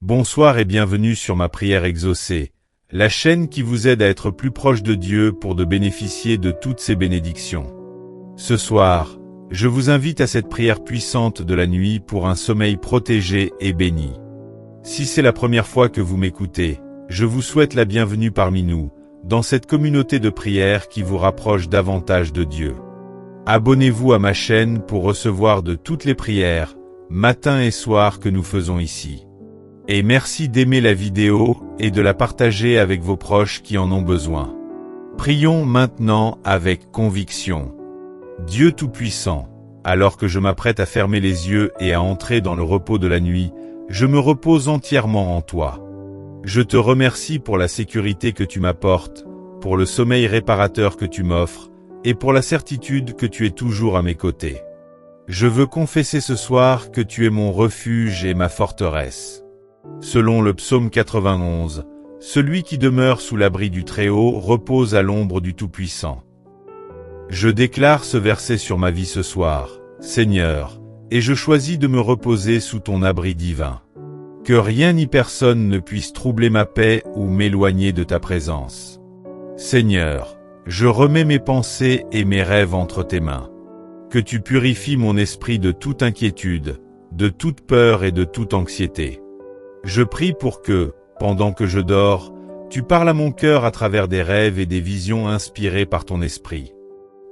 Bonsoir et bienvenue sur ma prière exaucée, la chaîne qui vous aide à être plus proche de Dieu pour de bénéficier de toutes ses bénédictions. Ce soir, je vous invite à cette prière puissante de la nuit pour un sommeil protégé et béni. Si c'est la première fois que vous m'écoutez, je vous souhaite la bienvenue parmi nous, dans cette communauté de prière qui vous rapproche davantage de Dieu. Abonnez-vous à ma chaîne pour recevoir de toutes les prières, matin et soir que nous faisons ici. Et merci d'aimer la vidéo et de la partager avec vos proches qui en ont besoin. Prions maintenant avec conviction. Dieu Tout-Puissant, alors que je m'apprête à fermer les yeux et à entrer dans le repos de la nuit, je me repose entièrement en toi. Je te remercie pour la sécurité que tu m'apportes, pour le sommeil réparateur que tu m'offres, et pour la certitude que tu es toujours à mes côtés. Je veux confesser ce soir que tu es mon refuge et ma forteresse. Selon le psaume 91, celui qui demeure sous l'abri du Très-Haut repose à l'ombre du Tout-Puissant. Je déclare ce verset sur ma vie ce soir, Seigneur, et je choisis de me reposer sous ton abri divin. Que rien ni personne ne puisse troubler ma paix ou m'éloigner de ta présence. Seigneur, je remets mes pensées et mes rêves entre tes mains. Que tu purifies mon esprit de toute inquiétude, de toute peur et de toute anxiété. Je prie pour que, pendant que je dors, tu parles à mon cœur à travers des rêves et des visions inspirées par ton esprit.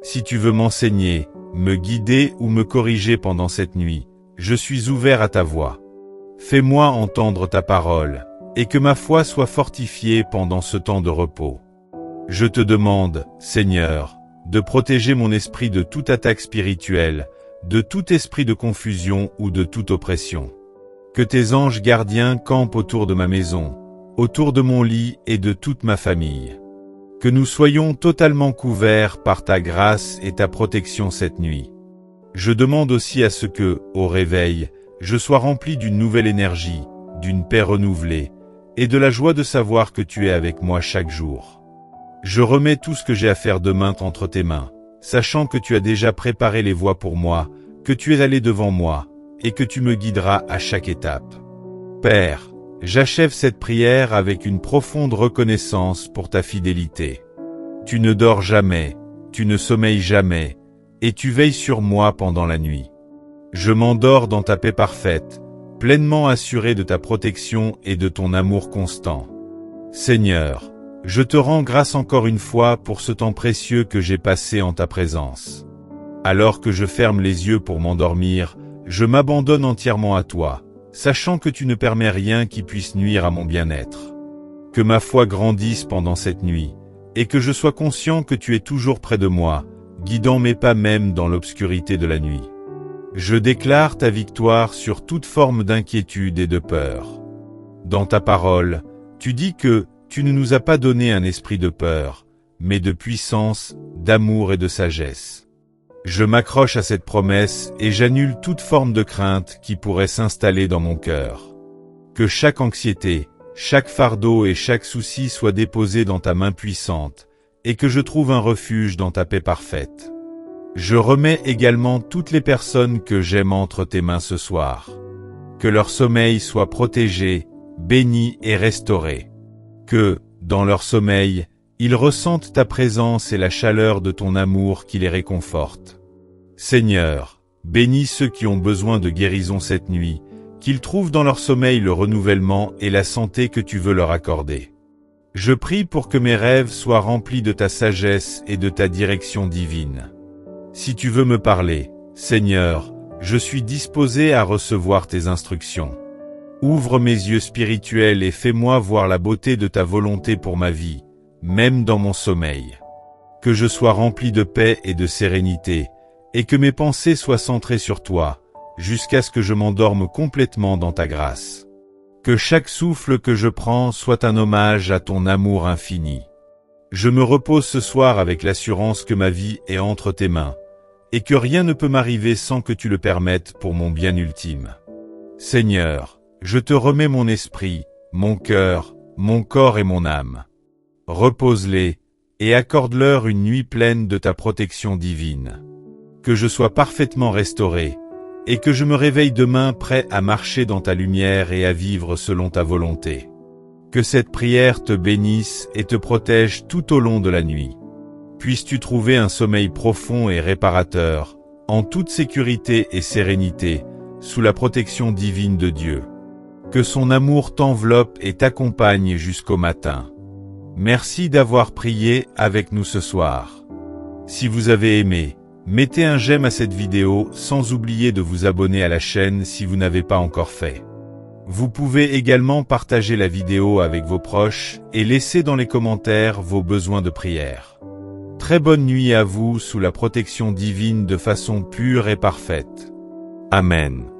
Si tu veux m'enseigner, me guider ou me corriger pendant cette nuit, je suis ouvert à ta voix. Fais-moi entendre ta parole, et que ma foi soit fortifiée pendant ce temps de repos. Je te demande, Seigneur, de protéger mon esprit de toute attaque spirituelle, de tout esprit de confusion ou de toute oppression. Que tes anges gardiens campent autour de ma maison, autour de mon lit et de toute ma famille. Que nous soyons totalement couverts par ta grâce et ta protection cette nuit. Je demande aussi à ce que, au réveil, je sois rempli d'une nouvelle énergie, d'une paix renouvelée, et de la joie de savoir que tu es avec moi chaque jour. Je remets tout ce que j'ai à faire demain entre tes mains, sachant que tu as déjà préparé les voies pour moi, que tu es allé devant moi, et que tu me guideras à chaque étape. Père, j'achève cette prière avec une profonde reconnaissance pour ta fidélité. Tu ne dors jamais, tu ne sommeilles jamais, et tu veilles sur moi pendant la nuit. Je m'endors dans ta paix parfaite, pleinement assuré de ta protection et de ton amour constant. Seigneur, je te rends grâce encore une fois pour ce temps précieux que j'ai passé en ta présence. Alors que je ferme les yeux pour m'endormir, je m'abandonne entièrement à toi, sachant que tu ne permets rien qui puisse nuire à mon bien-être. Que ma foi grandisse pendant cette nuit, et que je sois conscient que tu es toujours près de moi, guidant mes pas même dans l'obscurité de la nuit. Je déclare ta victoire sur toute forme d'inquiétude et de peur. Dans ta parole, tu dis que tu ne nous as pas donné un esprit de peur, mais de puissance, d'amour et de sagesse. Je m'accroche à cette promesse et j'annule toute forme de crainte qui pourrait s'installer dans mon cœur. Que chaque anxiété, chaque fardeau et chaque souci soient déposés dans ta main puissante, et que je trouve un refuge dans ta paix parfaite. Je remets également toutes les personnes que j'aime entre tes mains ce soir. Que leur sommeil soit protégé, béni et restauré. Que, dans leur sommeil, ils ressentent ta présence et la chaleur de ton amour qui les réconforte. Seigneur, bénis ceux qui ont besoin de guérison cette nuit, qu'ils trouvent dans leur sommeil le renouvellement et la santé que tu veux leur accorder. Je prie pour que mes rêves soient remplis de ta sagesse et de ta direction divine. Si tu veux me parler, Seigneur, je suis disposé à recevoir tes instructions. Ouvre mes yeux spirituels et fais-moi voir la beauté de ta volonté pour ma vie, même dans mon sommeil. Que je sois rempli de paix et de sérénité, et que mes pensées soient centrées sur toi, jusqu'à ce que je m'endorme complètement dans ta grâce. Que chaque souffle que je prends soit un hommage à ton amour infini. Je me repose ce soir avec l'assurance que ma vie est entre tes mains, et que rien ne peut m'arriver sans que tu le permettes pour mon bien ultime. Seigneur, je te remets mon esprit, mon cœur, mon corps et mon âme. Repose-les, et accorde-leur une nuit pleine de ta protection divine. Que je sois parfaitement restauré, et que je me réveille demain prêt à marcher dans ta lumière et à vivre selon ta volonté. Que cette prière te bénisse et te protège tout au long de la nuit. Puisses-tu trouver un sommeil profond et réparateur, en toute sécurité et sérénité, sous la protection divine de Dieu. Que son amour t'enveloppe et t'accompagne jusqu'au matin. Merci d'avoir prié avec nous ce soir. Si vous avez aimé, mettez un j'aime à cette vidéo sans oublier de vous abonner à la chaîne si vous n'avez pas encore fait. Vous pouvez également partager la vidéo avec vos proches et laisser dans les commentaires vos besoins de prière. Très bonne nuit à vous sous la protection divine de façon pure et parfaite. Amen.